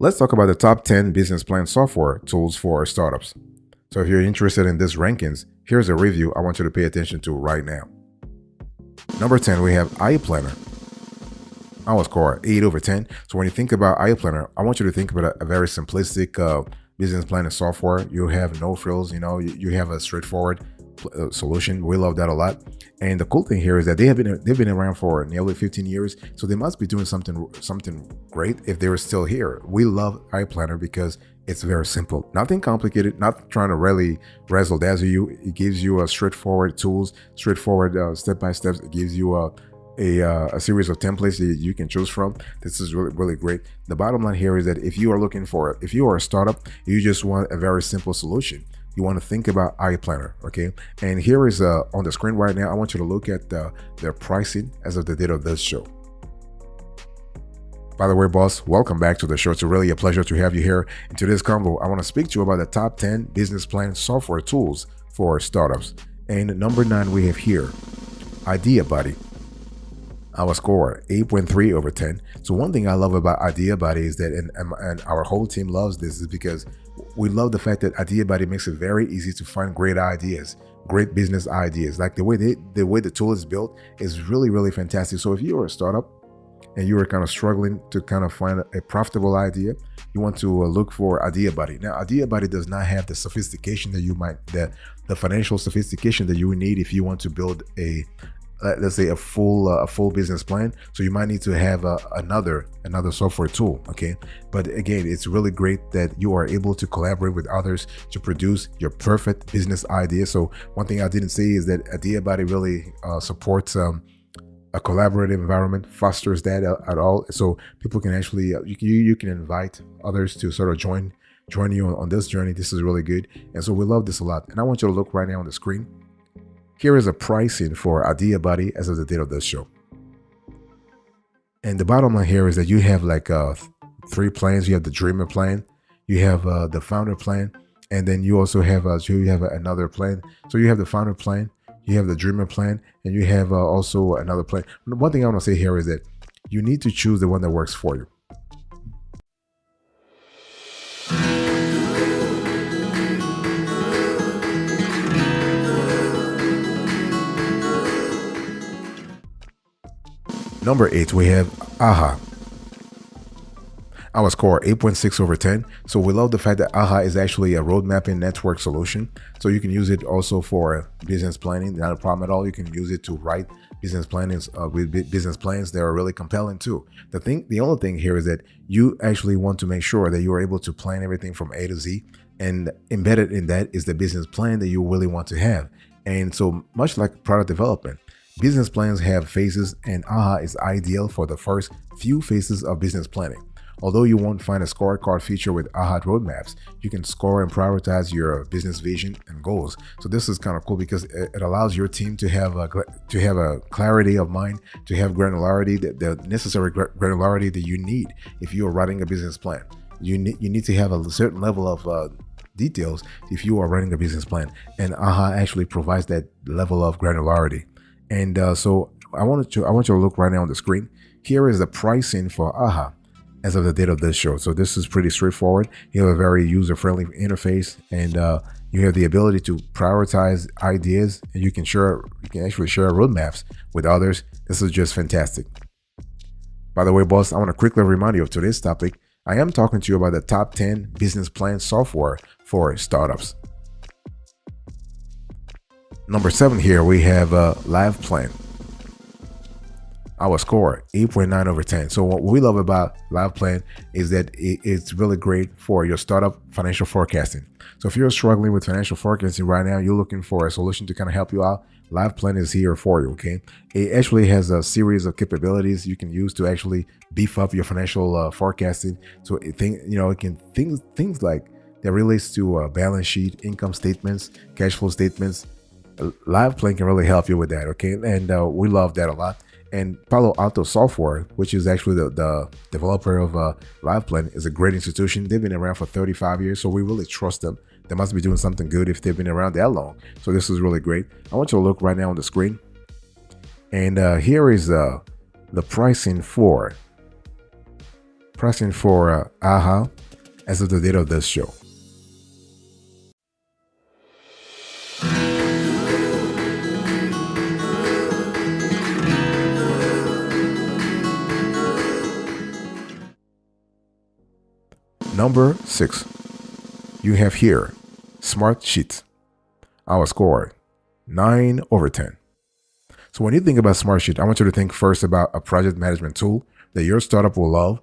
Let's talk about the top 10 business plan software tools for startups. So if you're interested in these rankings, here's a review I want you to pay attention to right now. Number 10, we have iPlanner. Our score 8 over 10. So when you think about iPlanner, I want you to think about a very simplistic business planning software. You have no frills, you have a straightforward solution. We love that a lot. And the cool thing here is that they've been around for nearly 15 years, so they must be doing something great if they're still here. We love iPlanner because it's very simple, nothing complicated, not trying to really razzle dazzle you. It gives you a straightforward tools, straightforward step by steps. It gives you a series of templates that you can choose from. This is really great. The bottom line here is that if you are a startup, you just want a very simple solution, you want to think about iPlanner, okay? And here is on the screen right now, I want you to look at their pricing as of the date of this show. By the way, boss, welcome back to the show. It's really a pleasure to have you here. In today's convo, I want to speak to you about the top 10 business plan software tools for startups. And number 9, we have here IdeaBuddy. Our score 8.3 over 10. So one thing I love about IdeaBuddy is that, and our whole team loves this, is because we love the fact that IdeaBuddy makes it very easy to find great ideas, great business ideas. Like the way the tool is built is really fantastic. So if you're a startup and you are kind of struggling to kind of find a profitable idea, you want to look for IdeaBuddy. Now, IdeaBuddy does not have the sophistication that the financial sophistication that you would need if you want to build let's say a full business plan. So you might need to have another software tool, okay? But again, it's really great that you are able to collaborate with others to produce your perfect business idea. So one thing I didn't say is that IdeaBuddy really supports a collaborative environment, fosters that at all. So people can actually you can invite others to sort of join you on this journey. This is really good, and so we love this a lot. And I want you to look right now on the screen. Here is a pricing for IdeaBuddy as of the date of this show. And the bottom line here is that you have like 3 plans. You have the Dreamer plan, you have the Founder plan, and then you also have another plan. So you have the Founder plan, you have the Dreamer plan, and you have also another plan. One thing I want to say here is that you need to choose the one that works for you. Number 8, we have AHA. Our score 8.6 over 10. So we love the fact that AHA is actually a road mapping network solution. So you can use it also for business planning, not a problem at all. You can use it to write business plannings with business plans that are really compelling too. The only thing here is that you actually want to make sure that you are able to plan everything from A to Z, and embedded in that is the business plan that you really want to have. And so much like product development, business plans have phases, and AHA is ideal for the first few phases of business planning. Although you won't find a scorecard feature with AHA roadmaps, you can score and prioritize your business vision and goals. So this is kind of cool because it allows your team to have a clarity of mind, to have granularity, the necessary granularity that you need if you are writing a business plan. You need to have a certain level of details if you are writing a business plan, and AHA actually provides that level of granularity. And so I want you to look right now on the screen. Here is the pricing for AHA as of the date of this show. So this is pretty straightforward. You have a very user-friendly interface, and you have the ability to prioritize ideas, and you can actually share roadmaps with others. This is just fantastic. By the way, boss, I want to quickly remind you of today's topic. I am talking to you about the top 10 business plan software for startups. Number 7 here, we have Liveplan. Our score 8.9 over 10. So what we love about Liveplan is that it's really great for your startup financial forecasting. So if you're struggling with financial forecasting right now, you're looking for a solution to kind of help you out, Liveplan is here for you, okay? It actually has a series of capabilities you can use to actually beef up your financial forecasting. So it can things like that relates to balance sheet, income statements, cash flow statements. Liveplan can really help you with that, okay? And we love that a lot. And Palo Alto Software, which is actually the developer of Liveplan, is a great institution. They've been around for 35 years, so we really trust them. They must be doing something good if they've been around that long. So this is really great. I want you to look right now on the screen. And here is the pricing for pressing for AHA as of the date of this show. Number 6, you have here Smartsheet. Our score, 9/10. So when you think about Smartsheet, I want you to think first about a project management tool that your startup will love.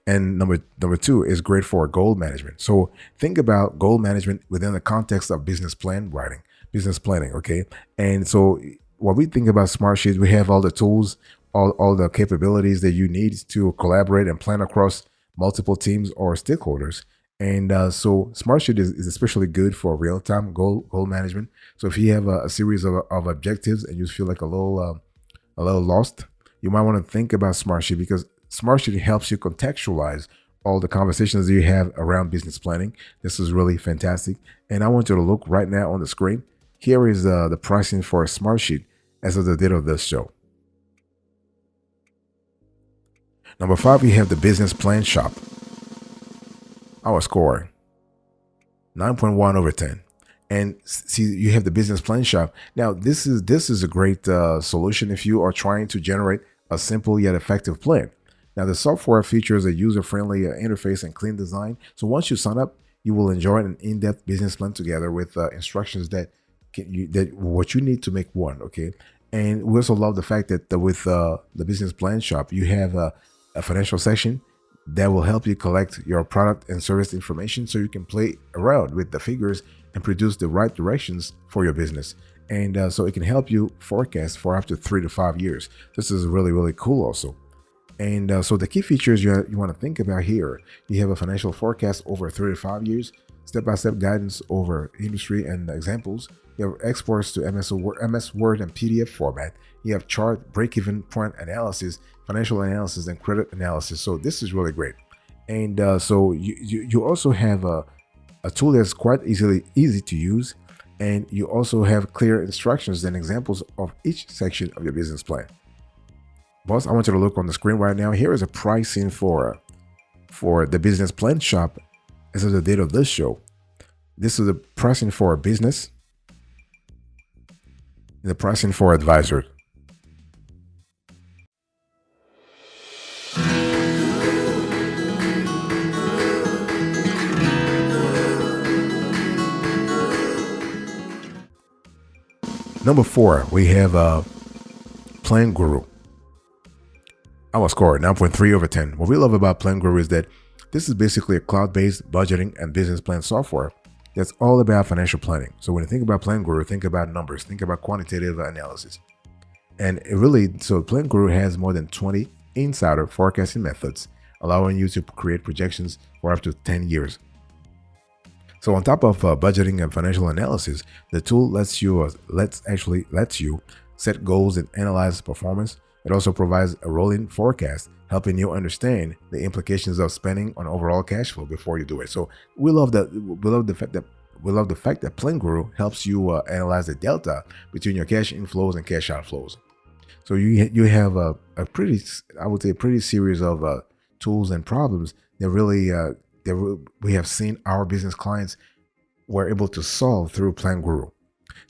And number 2 is great for goal management. So think about goal management within the context of business plan writing, business planning, okay? And so when we think about Smartsheet, we have all the tools, all the capabilities that you need to collaborate and plan across multiple teams or stakeholders. And so Smartsheet is especially good for real-time goal management. So if you have a series of objectives and you feel like a little lost, you might want to think about Smartsheet, because Smartsheet helps you contextualize all the conversations that you have around business planning. This is really fantastic. And I want you to look right now on the screen. Here is the pricing for a Smartsheet as of the date of this show. Number 5, we have the Business Plan Shop. Our score, 9.1/10. And see, you have the Business Plan Shop. Now, this is a great solution if you are trying to generate a simple yet effective plan. Now, the software features a user-friendly interface and clean design. So once you sign up, you will enjoy an in-depth business plan together with instructions that what you need to make one. Okay, and we also love the fact that with the Business Plan Shop, you have a financial section that will help you collect your product and service information, so you can play around with the figures and produce the right directions for your business. And so it can help you forecast for up to 3 to 5 years. This is really, really cool also. And so the key features you want to think about here, you have a financial forecast over 3 to 5 years, step-by-step guidance over industry and examples. You have exports to MS Word and PDF format. You have chart, break-even point analysis, financial analysis, and credit analysis. So this is really great. And so you also have a tool that's quite easy to use. And you also have clear instructions and examples of each section of your business plan. Boss, I want you to look on the screen right now. Here is a pricing for the Business Plan Shop as of the date of this show. This is the pricing for a business, and the pricing for advisor. Number 4, we have PlanGuru. Our score, 9.3/10. What we love about PlanGuru is that this is basically a cloud-based budgeting and business plan software that's all about financial planning. So when you think about PlanGuru, think about numbers, think about quantitative analysis. And so PlanGuru has more than 20 insider forecasting methods, allowing you to create projections for up to 10 years. So on top of budgeting and financial analysis, the tool lets you set goals and analyze performance. It also provides a rolling forecast, helping you understand the implications of spending on overall cash flow before you do it. So we love the fact that PlanGuru helps you analyze the delta between your cash inflows and cash outflows. So you have a pretty series of tools and problems that really we have seen our business clients were able to solve through PlanGuru.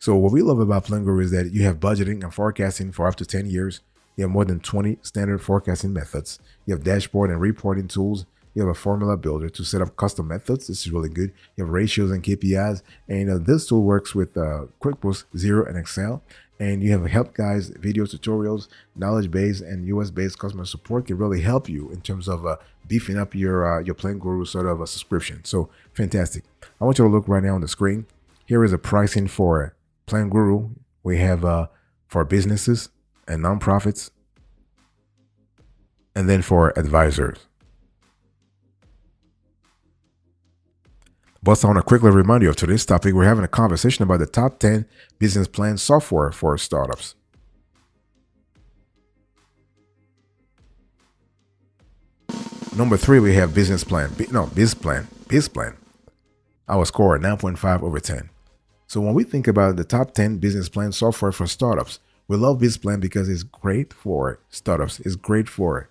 So what we love about PlanGuru is that you have budgeting and forecasting for up to 10 years. You have more than 20 standard forecasting methods. You have dashboard and reporting tools. You have a formula builder to set up custom methods. This is really good. You have ratios and KPIs. And this tool works with QuickBooks, Xero, and Excel. And you have help guides, video tutorials, knowledge base, and US-based customer support can really help you in terms of beefing up your PlanGuru sort of a subscription. So fantastic. I want you to look right now on the screen. Here is a pricing for PlanGuru. We have for businesses and nonprofits, and then for advisors. But I want to quickly remind you of today's topic. We're having a conversation about the top 10 business plan software for startups. Number 3, we have BizPlan. Our score, 9.5/10. So when we think about the top 10 business plan software for startups, we love BizPlan because it's great for startups. It's great for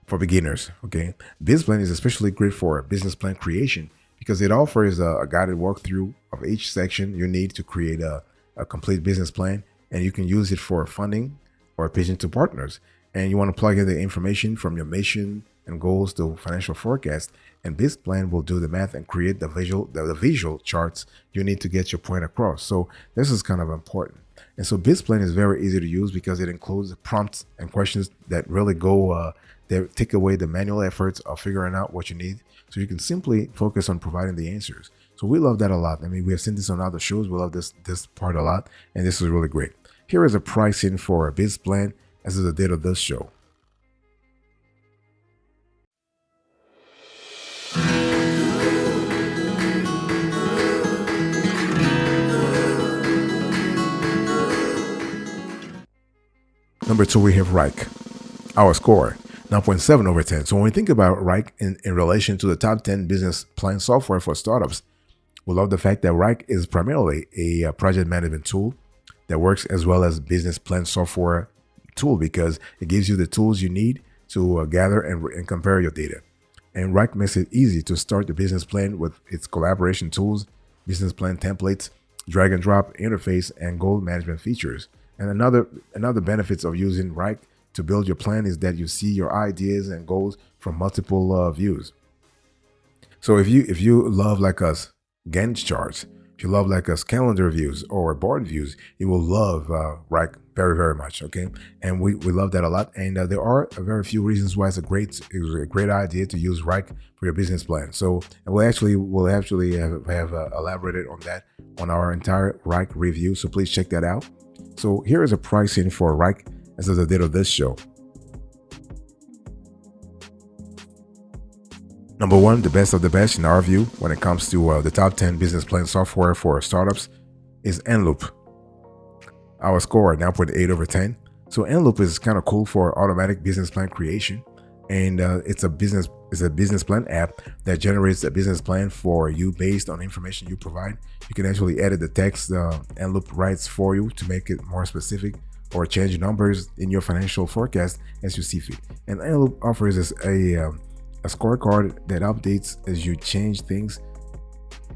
for beginners. Okay, BizPlan is especially great for business plan creation because it offers a guided walkthrough of each section you need to create a complete business plan, and you can use it for funding or pitching to partners. And you want to plug in the information from your mission and goals to financial forecast, and BizPlan will do the math and create the visual charts you need to get your point across. So this is kind of important. And so BizPlan is very easy to use because it includes prompts and questions that really go they take away the manual efforts of figuring out what you need, so you can simply focus on providing the answers. So we love that a lot. I mean, we have seen this on other shows. We love this part a lot, and this is really great. Here is a pricing for a BizPlan as of the date of this show. Number 2, we have Reich. Our score, 9.7 over 10. So when we think about Reich in relation to the top 10 business plan software for startups, we love the fact that Reich is primarily a project management tool that works as well as business plan software tool because it gives you the tools you need to gather and compare your data. And Reich makes it easy to start the business plan with its collaboration tools, business plan templates, drag and drop interface, and goal management features. And another benefits of using Reich to build your plan is that you see your ideas and goals from multiple views. So if you love like us Gantt charts, if you love like us calendar views or board views, you will love Reich very, very much. Okay, and we love that a lot. And there are very few reasons why it's a great idea to use Reich for your business plan. So we'll actually have elaborated on that on our entire Reich review. So please check that out. So here is a pricing for Reich as of the date of this show. Number 1, the best of the best in our view when it comes to the top 10 business plan software for startups is Enloop. Our score, 9.8 over 10. So Enloop is kind of cool for automatic business plan creation, and it's a business plan app that generates a business plan for you based on information you provide. You can actually edit the text Enloop writes for you to make it more specific or change numbers in your financial forecast as you see fit. And Enloop offers us a scorecard that updates as you change things,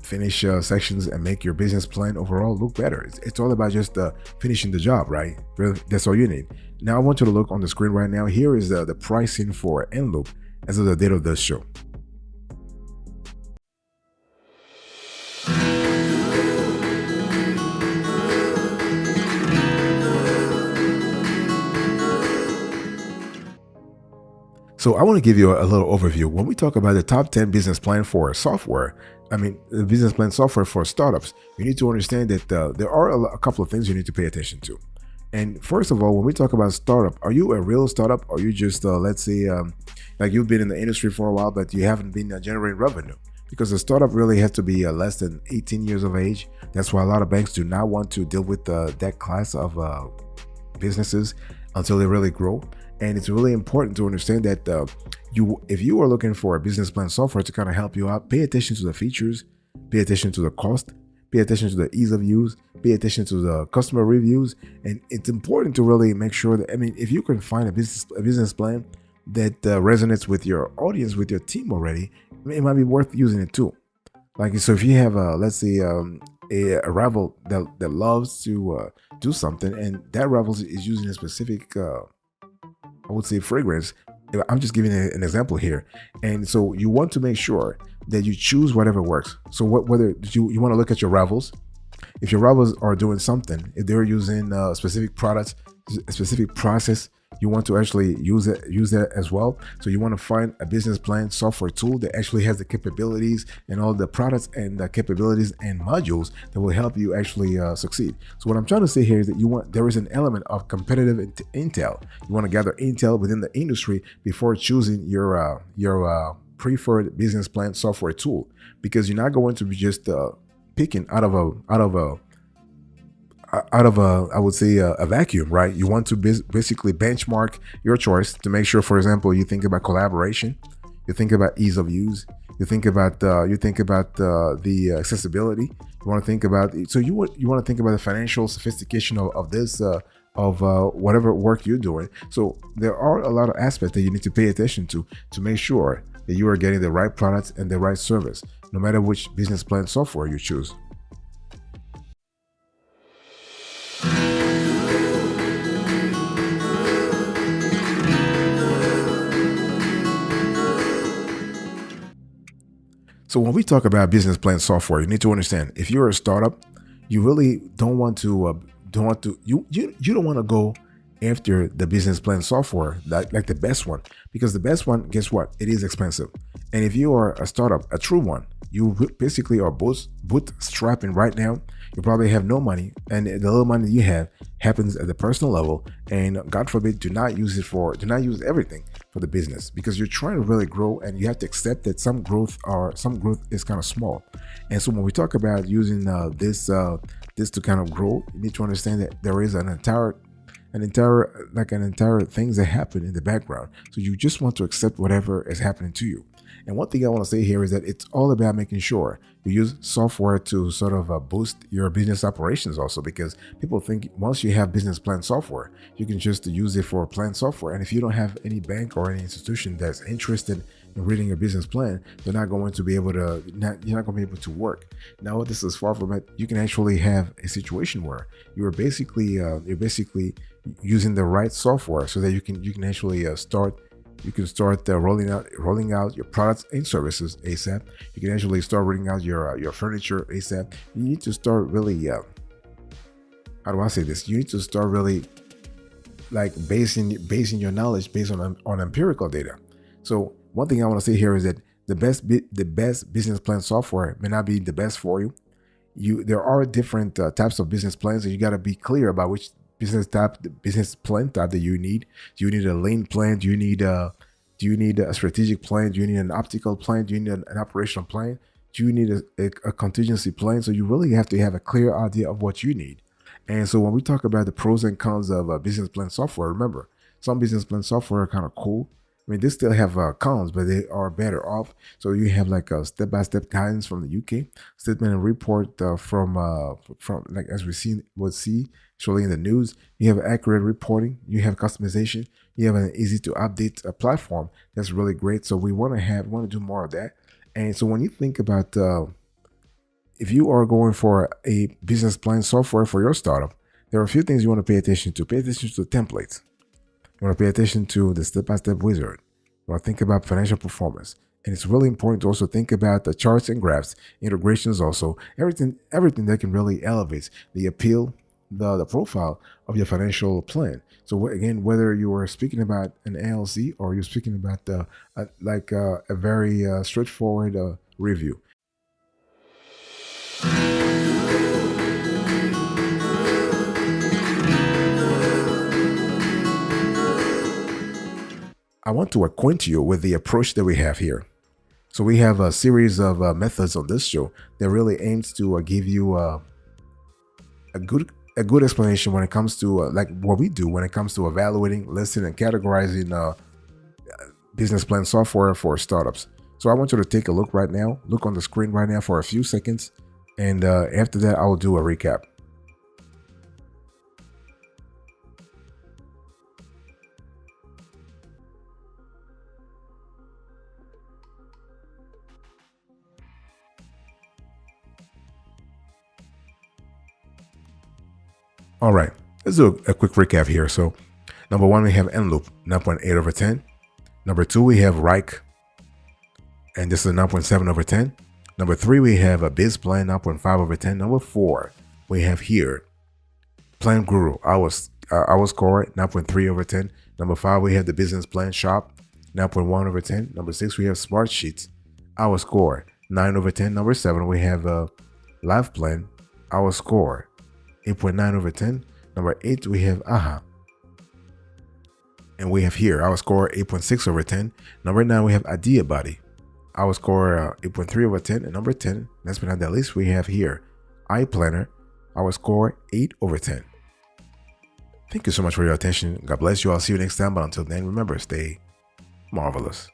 finish sections, and make your business plan overall look better. It's all about just finishing the job, right? Really, that's all you need. Now I want you to look on the screen right now. Here is the pricing for Enloop as of the date of this show. So I want to give you a little overview. When we talk about the top 10 business plan for software, the business plan software for startups, you need to understand that there are a couple of things you need to pay attention to. And first of all, when we talk about startup, are you a real startup? Or are you just, let's say, like you've been in the industry for a while, but you haven't been generating revenue? Because a startup really has to be less than 18 years of age. That's why a lot of banks do not want to deal with that class of businesses until they really grow. And it's really important to understand that if you are looking for a business plan software to kind of help you out, pay attention to the features, pay attention to the cost, pay attention to the ease of use, pay attention to the customer reviews. And it's important to really make sure that, if you can find a business plan that resonates with your audience, with your team already, it might be worth using it too. Like, so if you have let's say a rival that loves to do something, and that rival is using a specific I would say fragrance. I'm just giving an example here. And so you want to make sure that you choose whatever works. So whether you want to look at your rivals. If your rivals are doing something, if they're using specific products, a specific process, you want to actually use that as well. So you want to find a business plan software tool that actually has the capabilities and all the products and the capabilities and modules that will help you actually succeed. So what I'm trying to say here is that there is an element of competitive intel. You want to gather intel within the industry before choosing your preferred business plan software tool, because you're not going to be just picking out of a I would say a vacuum, right? You want to basically benchmark your choice to make sure, for example, you think about collaboration, you think about ease of use, you think about the accessibility. You want to think about, so you want to think about the financial sophistication of this of whatever work you're doing. So there are a lot of aspects that you need to pay attention to make sure that you are getting the right products and the right service, no matter which business plan software you choose. So when we talk about business plan software, you need to understand if you're a startup, you really don't want to you don't want to go after the business plan software like the best one, because the best one, guess what? It is expensive. And if you are a startup, a true one, you basically are bootstrapping right now. You probably have no money, and the little money you have happens at the personal level. And God forbid, do not use everything for the business, because you're trying to really grow, and you have to accept that some growth is kind of small. And so when we talk about using this to kind of grow, you need to understand that there is an entire things that happen in the background. So you just want to accept whatever is happening to you. And one thing I want to say here is that it's all about making sure you use software to sort of boost your business operations also, because people think once you have business plan software, you can just use it for plan software. And if you don't have any bank or any institution that's interested in reading your business plan, you're not going to be able to work. Now, this is far from it. You can actually have a situation where you're basically using the right software so that you can actually start rolling out your products and services ASAP. You can actually start rolling out your furniture ASAP. You need to start really how do I say this? You need to start really like basing your knowledge based on empirical data. So one thing I want to say here is that the best business plan software may not be the best for you. There are different types of business plans, and you got to be clear about which business plan type that you need. Do you need a lean plan? Do you need a strategic plan? Do you need an optical plan? Do you need an operational plan? Do you need a contingency plan? So you really have to have a clear idea of what you need. And so when we talk about the pros and cons of business plan software, remember, some business plan software are kind of cool. I mean, they still have cons, but they are better off. So you have like a step-by-step guidance from the UK, statement and report from like as we'll see surely in the news. You have accurate reporting. You have customization. You have an easy to update platform. That's really great. So we want to do more of that. And so when you think about if you are going for a business plan software for your startup, there are a few things you want to pay attention to. Pay attention to templates. You want to pay attention to the step-by-step wizard. You want to think about financial performance. And it's really important to also think about the charts and graphs, integrations also, everything that can really elevate the appeal, the profile of your financial plan. So again, whether you are speaking about an LLC or you're speaking about a very straightforward review. I want to acquaint you with the approach that we have here. So we have a series of methods on this show that really aims to give you a good explanation when it comes to like what we do when it comes to evaluating, listing, and categorizing business plan software for startups. So I want you to take a look right now. Look on the screen right now for a few seconds, and after that, I will do a recap. All right, let's do a quick recap here. So number one, we have Enloop, 9.8 over 10. Number two, we have Reich, and this is a 9.7 over 10. Number three, we have a BizPlan, 9.5 over 10. Number four, we have here PlanGuru, our score, 9.3 over 10. Number five, we have the Business Plan Shop, 9.1 over 10. Number six, we have Smartsheet, our score, 9 over 10. Number seven, we have Liveplan, our score, 8.9 over 10. Number 8, we have AHA. And we have here, our score 8.6 over 10. Number 9, we have IdeaBuddy. Our score 8.3 over 10. And number 10, last but not the least, we have here iPlanner. Our score 8 over 10. Thank you so much for your attention. God bless you. I'll see you next time. But until then, remember, stay marvelous.